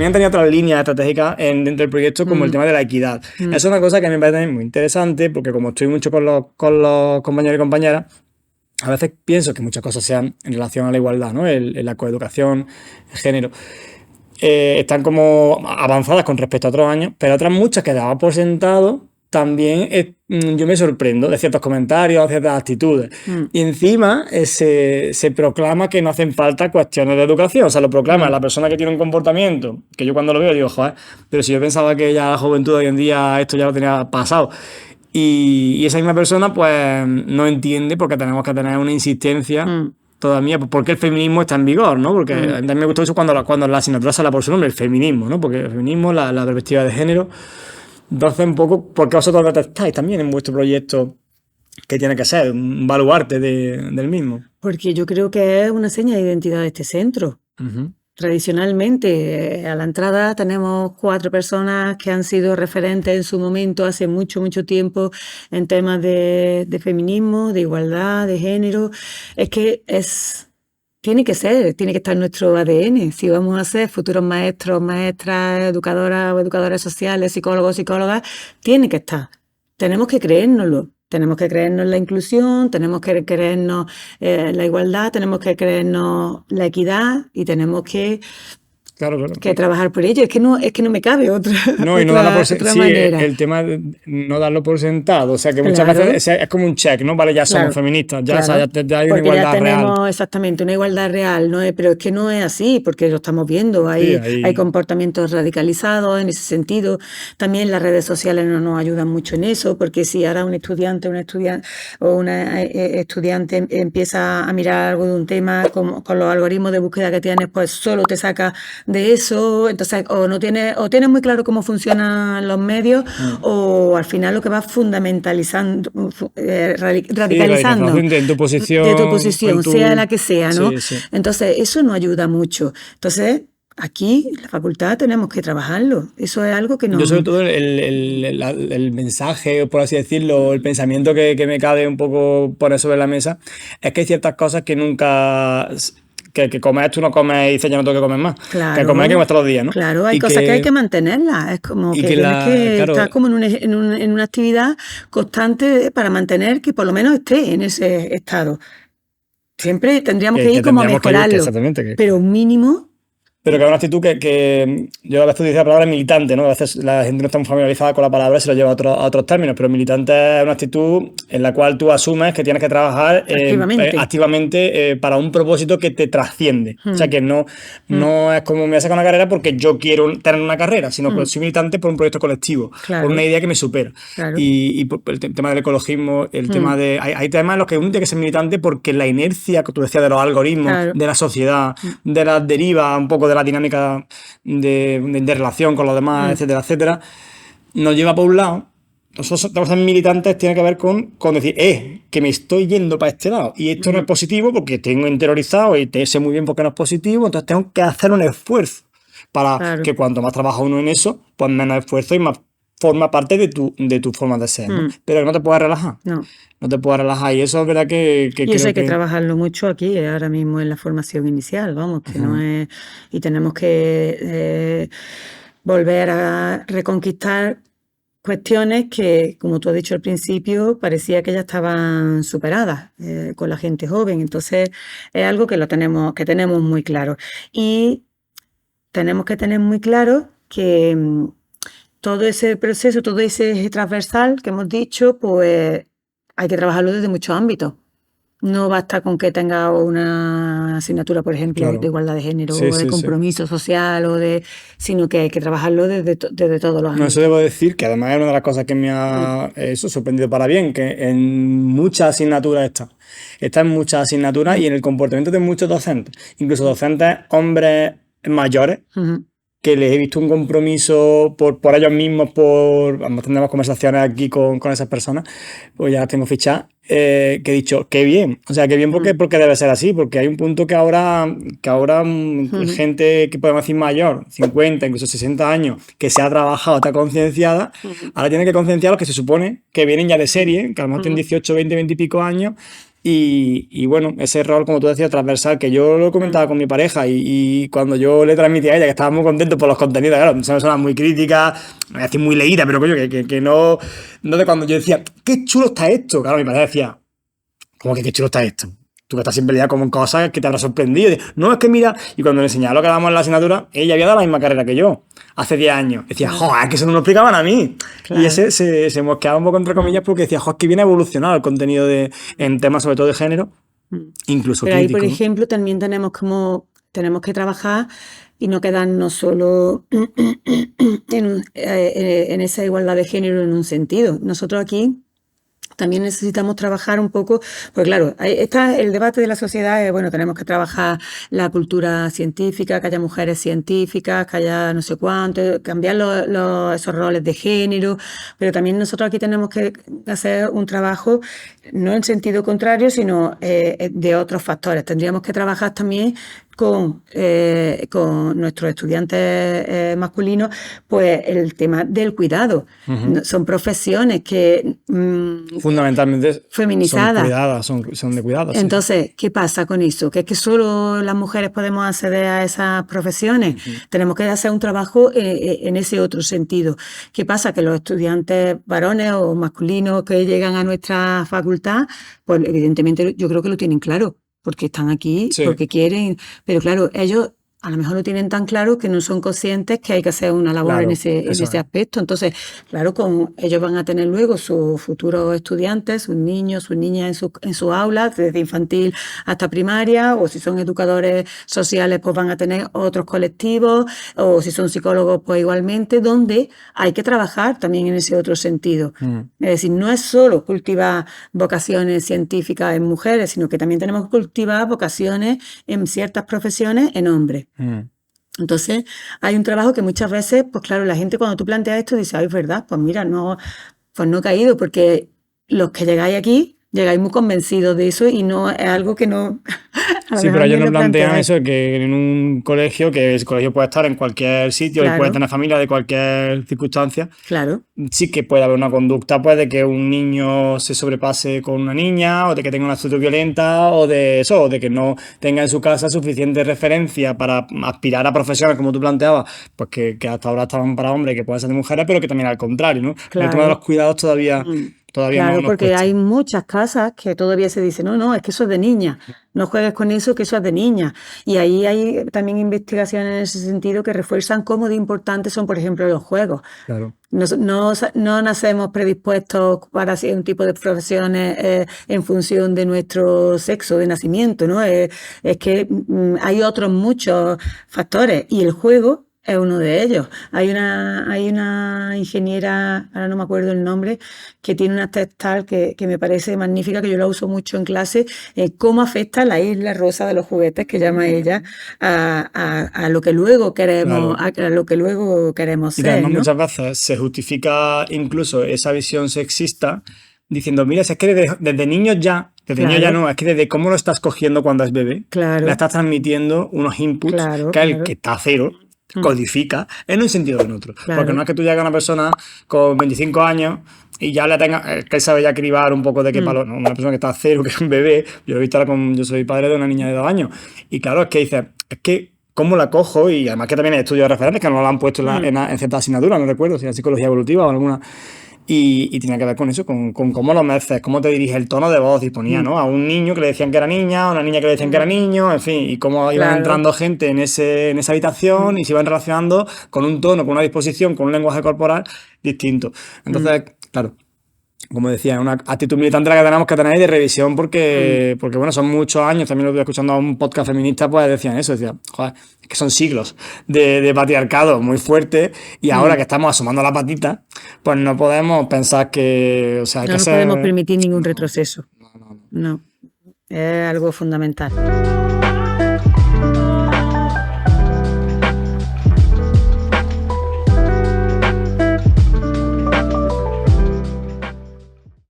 también tenía otras líneas estratégicas dentro del proyecto, como el tema de la equidad. Eso es una cosa que a mí me parece muy interesante, porque como estoy mucho con los compañeros y compañeras, a veces pienso que muchas cosas sean en relación a la igualdad, ¿no? La coeducación, el género. Están como avanzadas con respecto a otros años, pero otras muchas que daba por sentado, también yo me sorprendo de ciertos comentarios, de ciertas actitudes. Y encima se proclama que no hacen falta cuestiones de educación. O sea, lo proclama la persona que tiene un comportamiento, que yo cuando lo veo digo, joder, pero si yo pensaba que ya la juventud hoy en día esto ya lo tenía pasado. Y esa misma persona pues no entiende porque tenemos que tener una insistencia todavía, porque el feminismo está en vigor, ¿no? Porque a mí me gustó eso cuando la asignatura sale por su nombre, el feminismo, ¿no? Porque el feminismo, la perspectiva de género. Entonces, un poco, ¿por qué vosotros detestáis también en vuestro proyecto que tiene que ser un baluarte del mismo? Porque yo creo que es una seña de identidad de este centro. Tradicionalmente, a la entrada tenemos 4 personas que han sido referentes en su momento hace mucho, mucho tiempo en temas de feminismo, de igualdad, de género. Es que tiene que estar en nuestro ADN. Si vamos a ser futuros maestros, maestras, educadoras o educadoras sociales, psicólogos, psicólogas, tiene que estar. Tenemos que creérnoslo. Tenemos que creernos la inclusión, tenemos que creernos la igualdad, tenemos que creernos la equidad y tenemos que trabajar por ello. Es que no me cabe otra manera. El tema de no darlo por sentado. O sea, que muchas veces es como un check, ¿no? Vale, ya somos feministas, ya hay una igualdad ya tenemos real. Exactamente una igualdad real, ¿no? Pero es que no es así, porque lo estamos viendo. Hay comportamientos radicalizados en ese sentido. También las redes sociales no nos ayudan mucho en eso, porque si ahora un estudiante o una estudiante empieza a mirar algo de un tema con los algoritmos de búsqueda que tienes, pues solo te saca de eso. Entonces o tienes muy claro cómo funcionan los medios o al final lo que va fundamentalizando, radicalizando de tu posición, sea la que sea, ¿no? Entonces eso no ayuda mucho. Entonces aquí, la facultad, tenemos que trabajarlo. Eso es algo que no... Yo sobre todo el mensaje, por así decirlo, el pensamiento que me cabe un poco poner sobre la mesa, es que hay ciertas cosas que nunca... Que comer, tú no comes y dices ya no tengo que comer más. Claro, que comer hay que comer todos los días, ¿no? Claro, hay cosas que hay que mantenerlas. Es como que tienes que estar como en una actividad constante para mantener que por lo menos esté en ese estado. Siempre tendríamos que ir como a mejorarlo, pero un mínimo... Pero que es una actitud que yo a veces dice la palabra militante, ¿no? A veces la gente no está muy familiarizada con la palabra y se lo lleva a otros términos, pero militante es una actitud en la cual tú asumes que tienes que trabajar activamente para un propósito que te trasciende. O sea, que no es como me voy a sacar una carrera porque yo quiero tener una carrera, sino que soy militante por un proyecto colectivo, por una idea que me supera. Y por el tema del ecologismo, el tema de... Hay temas en los que uno tiene que ser militante porque la inercia que tú decías de los algoritmos, de la sociedad, de las derivas, un poco de la dinámica de relación con los demás, etcétera, etcétera, nos lleva por un lado. Nosotros ser militantes tiene que ver con decir, que me estoy yendo para este lado y esto no es positivo porque tengo interiorizado y sé muy bien por qué no es positivo, entonces tengo que hacer un esfuerzo para que cuanto más trabaja uno en eso, pues menos esfuerzo y más forma parte de tu forma de ser, ¿no? Pero que no te puedes relajar. No te puedes relajar. Y eso es verdad que y eso hay que trabajarlo mucho aquí, ahora mismo en la formación inicial, vamos, que no es... Y tenemos que volver a reconquistar cuestiones que, como tú has dicho al principio, parecía que ya estaban superadas con la gente joven. Entonces, es algo que tenemos muy claro. Y tenemos que tener muy claro que... todo ese proceso, todo ese eje transversal que hemos dicho, pues hay que trabajarlo desde muchos ámbitos. No basta con que tenga una asignatura, por ejemplo, de igualdad de género o de compromiso social, sino que hay que trabajarlo desde todos los ámbitos. Eso debo decir que además es una de las cosas que me ha sorprendido para bien, que en muchas asignaturas está en muchas asignaturas y en el comportamiento de muchos docentes, incluso docentes hombres mayores, que les he visto un compromiso por ellos mismos, además tendremos conversaciones aquí con esas personas, pues ya las tengo fichadas, que he dicho, qué bien, o sea, qué bien porque debe ser así, porque hay un punto que ahora gente que podemos decir mayor, 50, incluso 60 años, que se ha trabajado, está concienciada, ahora tiene que concienciar a los que se supone que vienen ya de serie, que a lo mejor tienen 18, 20, 20 y pico años, Y bueno, ese rol, como tú decías, transversal, que yo lo comentaba con mi pareja y cuando yo le transmitía a ella que estaba muy contento por los contenidos, claro, son personas muy críticas, me voy a decir muy leídas, pero coño, que no... Entonces cuando yo decía, qué chulo está esto, claro, mi pareja decía, ¿cómo que qué chulo está esto? Tú que estás siempre ya como en cosas que te habrá sorprendido. No, es que mira, y cuando le enseñaba lo que dábamos en la asignatura, ella había dado la misma carrera que yo, hace 10 años. Decía, joder, que eso no lo explicaban a mí. Claro. Y ese se mosqueaba un poco entre comillas porque decía, joder, que viene evolucionado el contenido en temas sobre todo de género, incluso pero crítico. Ahí, por ejemplo, también tenemos que trabajar y no quedarnos solo en esa igualdad de género en un sentido. Nosotros aquí también necesitamos trabajar un poco, porque claro, está el debate de la sociedad, bueno, tenemos que trabajar la cultura científica, que haya mujeres científicas, que haya no sé cuánto, cambiar esos roles de género, pero también nosotros aquí tenemos que hacer un trabajo, no en sentido contrario, sino de otros factores. Tendríamos que trabajar también con nuestros estudiantes masculinos, pues el tema del cuidado. Son profesiones que fundamentalmente feminizadas. son de cuidado. Entonces, sí. ¿Qué pasa con eso? Que es que solo las mujeres podemos acceder a esas profesiones. Tenemos que hacer un trabajo en ese otro sentido. ¿Qué pasa? Que los estudiantes varones o masculinos que llegan a nuestra facultad, pues evidentemente yo creo que lo tienen claro. Porque están aquí, sí. Porque quieren, pero claro, ellos a lo mejor lo tienen tan claro que no son conscientes que hay que hacer una labor claro, en ese aspecto. Entonces, claro, ellos van a tener luego sus futuros estudiantes, sus niños, sus niñas en sus aulas, desde infantil hasta primaria, o si son educadores sociales, pues van a tener otros colectivos, o si son psicólogos, pues igualmente, donde hay que trabajar también en ese otro sentido. Es decir, no es solo cultivar vocaciones científicas en mujeres, sino que también tenemos que cultivar vocaciones en ciertas profesiones en hombres. Entonces, hay un trabajo que muchas veces, pues claro, la gente cuando tú planteas esto dice, ay, es verdad, pues mira, no he caído, porque los que llegáis aquí, llegáis muy convencidos de eso y no es algo que no... Sí, pero ellos nos plantean eso, que en un colegio, que el colegio puede estar en cualquier sitio claro. Y puede tener familia de cualquier circunstancia. Claro. Sí que puede haber una conducta, pues, de que un niño se sobrepase con una niña, o de que tenga una actitud violenta, o de eso, o de que no tenga en su casa suficiente referencia para aspirar a profesiones, como tú planteabas, pues que hasta ahora estaban para hombres, que pueden ser de mujeres, pero que también al contrario, ¿no? Claro. El tema de los cuidados todavía claro, porque cuesta. Hay muchas casas que todavía se dicen, no, es que eso es de niña, no juegues con eso, que eso es de niña. Y ahí hay también investigaciones en ese sentido que refuerzan cómo de importantes son, por ejemplo, los juegos. Claro. No nacemos predispuestos para hacer un tipo de profesiones en función de nuestro sexo de nacimiento, ¿no? Es que hay otros muchos factores y el juego es uno de ellos. Hay una ingeniera, ahora no me acuerdo el nombre, que tiene una TED Talk que me parece magnífica, que yo la uso mucho en clase, cómo afecta la isla rosa de los juguetes, que llama ella, a lo que luego queremos, claro. A lo que luego queremos ser. Y además, ¿no? Muchas veces se justifica incluso esa visión sexista diciendo, mira, si es que desde niños ya, claro. Niños ya no, es que desde cómo lo estás cogiendo cuando es bebé, claro. Le estás transmitiendo unos inputs claro, que el que está a cero codifica en un sentido o en otro. Claro. Porque no es que tú llegues a una persona con 25 años y ya le tenga, que él sabe ya cribar un poco de qué palo, ¿no? Una persona que está a cero, que es un bebé, yo lo he visto ahora yo soy padre de una niña de 2 años, y claro, es que dices, es que ¿cómo la cojo? Y además que también hay estudios referentes que no la han puesto en ciertas asignaturas, no recuerdo si era psicología evolutiva o alguna. Y tiene que ver con eso, con cómo lo meces, cómo te dirige el tono de voz, y ponía, ¿no? A un niño que le decían que era niña, a una niña que le decían que era niño, en fin, y cómo iban entrando gente en esa habitación y se iban relacionando con un tono, con una disposición, con un lenguaje corporal distinto. Entonces, claro, como decía, es una actitud militante la que tenemos que tener de revisión porque bueno, son muchos años, también lo estoy escuchando a un podcast feminista, pues decían eso, decían, joder, es que son siglos de patriarcado muy fuerte y ahora que estamos asomando la patita, pues no podemos pensar que, o sea, hay no que nos podemos permitir ningún retroceso. No, es algo fundamental.